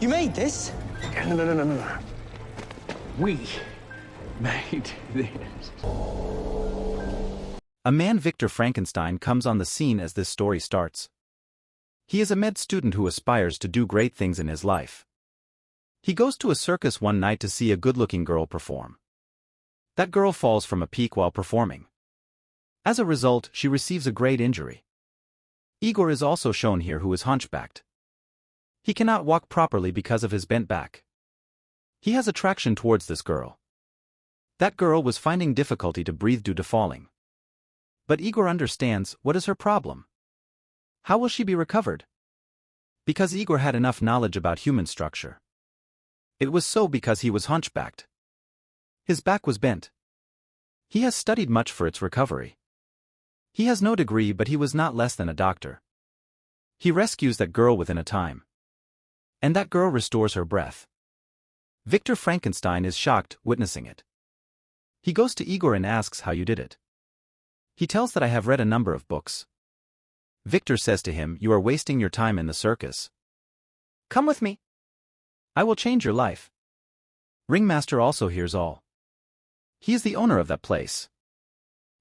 You made this? No. We made this. A man, Victor Frankenstein, comes on the scene as this story starts. He is a med student who aspires to do great things in his life. He goes to a circus one night to see a good-looking girl perform. That girl falls from a peak while performing. As a result, she receives a great injury. Igor is also shown here, who is hunchbacked. He cannot walk properly because of his bent back. He has attraction towards this girl. That girl was finding difficulty to breathe due to falling. But Igor understands what is her problem. How will she be recovered? Because Igor had enough knowledge about human structure. It was so because he was hunchbacked. His back was bent. He has studied much for its recovery. He has no degree, but he was not less than a doctor. He rescues that girl within a time. And that girl restores her breath. Victor Frankenstein is shocked witnessing it. He goes to Igor and asks how you did it. He tells that I have read a number of books. Victor says to him, you are wasting your time in the circus. Come with me. I will change your life. Ringmaster also hears all. He is the owner of that place.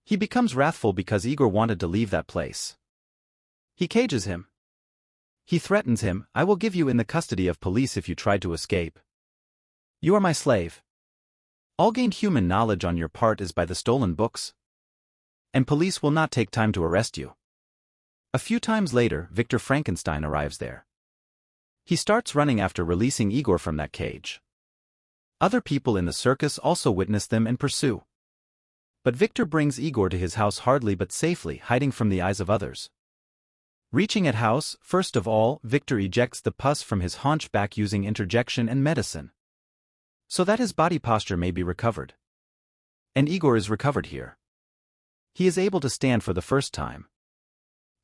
He becomes wrathful because Igor wanted to leave that place. He cages him. He threatens him, I will give you in the custody of police if you try to escape. You are my slave. All gained human knowledge on your part is by the stolen books. And police will not take time to arrest you. A few times later, Victor Frankenstein arrives there. He starts running after releasing Igor from that cage. Other people in the circus also witness them and pursue. But Victor brings Igor to his house hardly but safely, hiding from the eyes of others. Reaching at house, first of all, Victor ejects the pus from his hunchback using interjection and medicine, so that his body posture may be recovered. And Igor is recovered here. He is able to stand for the first time.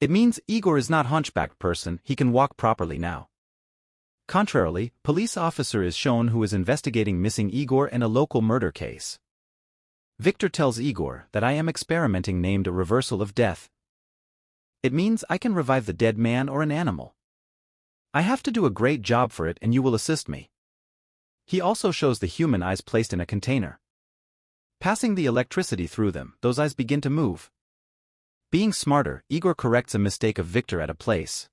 It means Igor is not hunchbacked person, he can walk properly now. Contrarily, police officer is shown who is investigating missing Igor and a local murder case. Victor tells Igor that I am experimenting named a reversal of death. It means I can revive the dead man or an animal. I have to do a great job for it and you will assist me. He also shows the human eyes placed in a container. Passing the electricity through them, those eyes begin to move. Being smarter, Igor corrects a mistake of Victor at a place.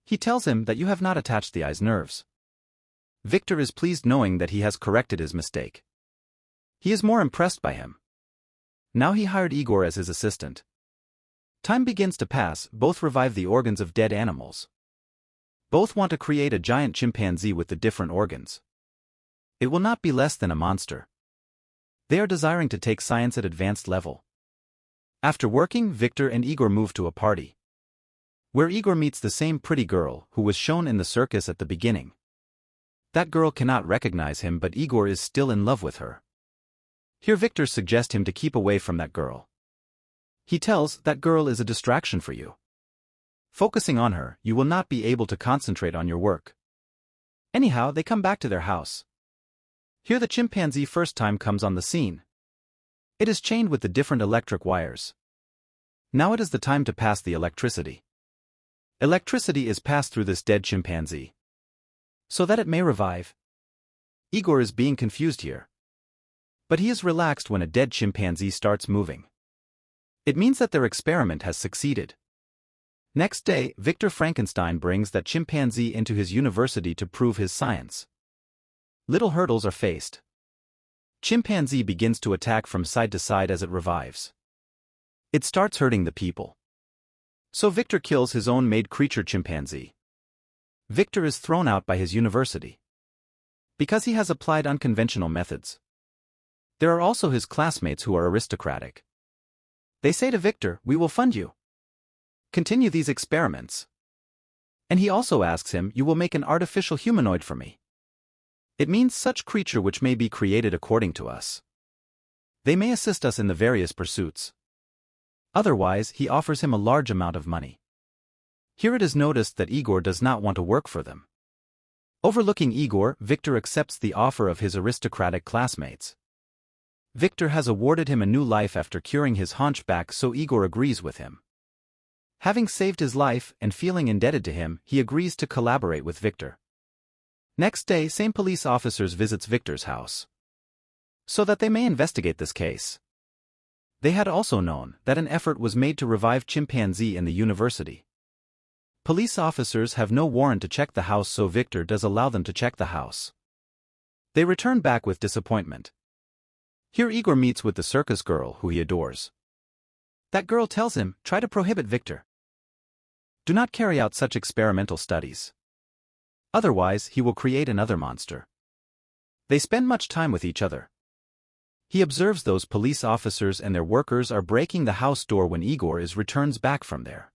He tells him that you have not attached the eye's nerves. Victor is pleased knowing that he has corrected his mistake. He is more impressed by him. Now he hired Igor as his assistant. Time begins to pass, both revive the organs of dead animals. Both want to create a giant chimpanzee with the different organs. It will not be less than a monster. They are desiring to take science at advanced level. After working, Victor and Igor move to a party, where Igor meets the same pretty girl who was shown in the circus at the beginning. That girl cannot recognize him, but Igor is still in love with her. Here Victor suggests him to keep away from that girl. He tells that girl is a distraction for you. Focusing on her, you will not be able to concentrate on your work. Anyhow, they come back to their house. Here the chimpanzee first time comes on the scene. It is chained with the different electric wires. Now it is the time to pass the electricity. Electricity is passed through this dead chimpanzee, so that it may revive. Igor is being confused here. But he is relaxed when a dead chimpanzee starts moving. It means that their experiment has succeeded. Next day, Victor Frankenstein brings that chimpanzee into his university to prove his science. Little hurdles are faced. Chimpanzee begins to attack from side to side as it revives. It starts hurting the people. So Victor kills his own made creature chimpanzee. Victor is thrown out by his university because he has applied unconventional methods. There are also his classmates who are aristocratic. They say to Victor, we will fund you. Continue these experiments. And he also asks him, you will make an artificial humanoid for me. It means such creature which may be created according to us. They may assist us in the various pursuits. Otherwise, he offers him a large amount of money. Here it is noticed that Igor does not want to work for them. Overlooking Igor, Victor accepts the offer of his aristocratic classmates. Victor has awarded him a new life after curing his hunchback, so Igor agrees with him. Having saved his life and feeling indebted to him, he agrees to collaborate with Victor. Next day, same police officers visits Victor's house, so that they may investigate this case. They had also known that an effort was made to revive chimpanzee in the university. Police officers have no warrant to check the house, so Victor does allow them to check the house. They return back with disappointment. Here Igor meets with the circus girl who he adores. That girl tells him, try to prohibit Victor. Do not carry out such experimental studies. Otherwise, he will create another monster. They spend much time with each other. He observes those police officers and their workers are breaking the house door when Igor returns back from there.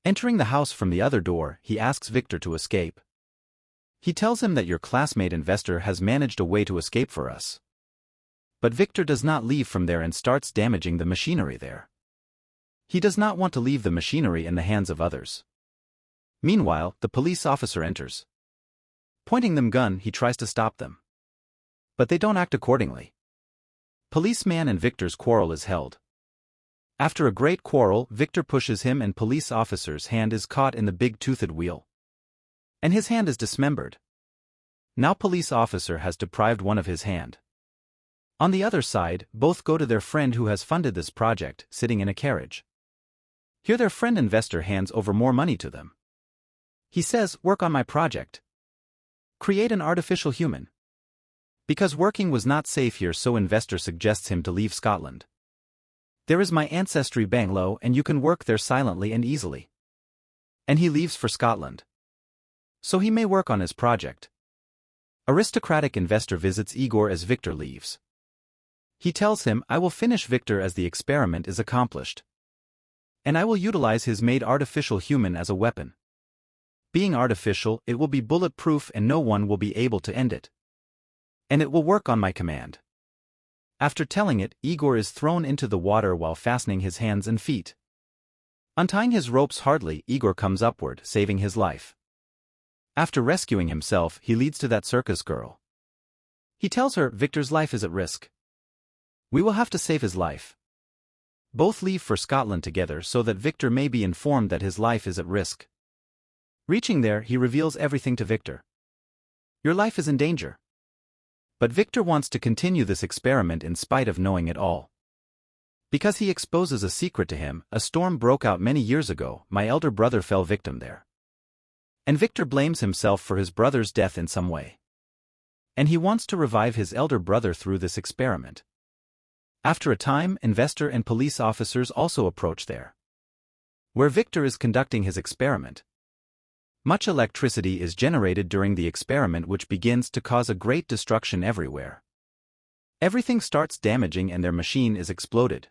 Entering the house from the other door, he asks Victor to escape. He tells him that your classmate investor has managed a way to escape for us. But Victor does not leave from there and starts damaging the machinery there. He does not want to leave the machinery in the hands of others. Meanwhile, the police officer enters. Pointing them gun, he tries to stop them. But they don't act accordingly. Policeman and Victor's quarrel is held. After a great quarrel, Victor pushes him and police officer's hand is caught in the big-toothed wheel. And his hand is dismembered. Now police officer has deprived one of his hand. On the other side, both go to their friend who has funded this project, sitting in a carriage. Here their friend investor hands over more money to them. He says, work on my project. Create an artificial human. Because working was not safe here, so investor suggests him to leave Scotland. There is my ancestry bungalow and you can work there silently and easily. And he leaves for Scotland. So he may work on his project. Aristocratic investor visits Igor as Victor leaves. He tells him, I will finish Victor as the experiment is accomplished. And I will utilize his made artificial human as a weapon. Being artificial, it will be bulletproof and no one will be able to end it. And it will work on my command. After telling it, Igor is thrown into the water while fastening his hands and feet. Untying his ropes hardly, Igor comes upward, saving his life. After rescuing himself, he leads to that circus girl. He tells her Victor's life is at risk. We will have to save his life. Both leave for Scotland together so that Victor may be informed that his life is at risk. Reaching there, he reveals everything to Victor. Your life is in danger. But Victor wants to continue this experiment in spite of knowing it all. Because he exposes a secret to him, a storm broke out many years ago, my elder brother fell victim there. And Victor blames himself for his brother's death in some way. And he wants to revive his elder brother through this experiment. After a time, investor and police officers also approach there, where Victor is conducting his experiment. Much electricity is generated during the experiment, which begins to cause a great destruction everywhere. Everything starts damaging and their machine is exploded.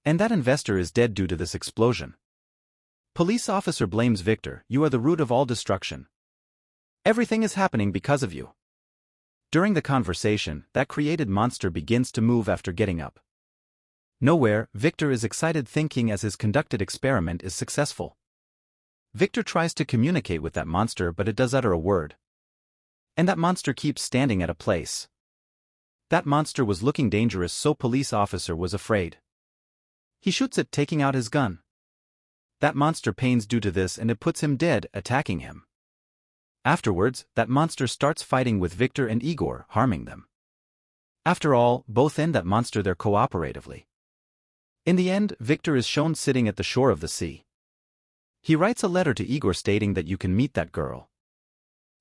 And that investor is dead due to this explosion. Police officer blames Victor, you are the root of all destruction. Everything is happening because of you. During the conversation, that created monster begins to move after getting up. Nowhere, Victor is excited thinking as his conducted experiment is successful. Victor tries to communicate with that monster but it does utter a word. And that monster keeps standing at a place. That monster was looking dangerous, so police officer was afraid. He shoots it, taking out his gun. That monster pains due to this and it puts him dead, attacking him. Afterwards, that monster starts fighting with Victor and Igor, harming them. After all, both end that monster there cooperatively. In the end, Victor is shown sitting at the shore of the sea. He writes a letter to Igor stating that you can meet that girl.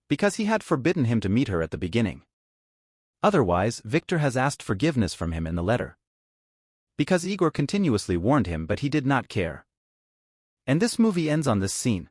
Because he had forbidden him to meet her at the beginning. Otherwise, Victor has asked forgiveness from him in the letter. Because Igor continuously warned him but he did not care. And this movie ends on this scene.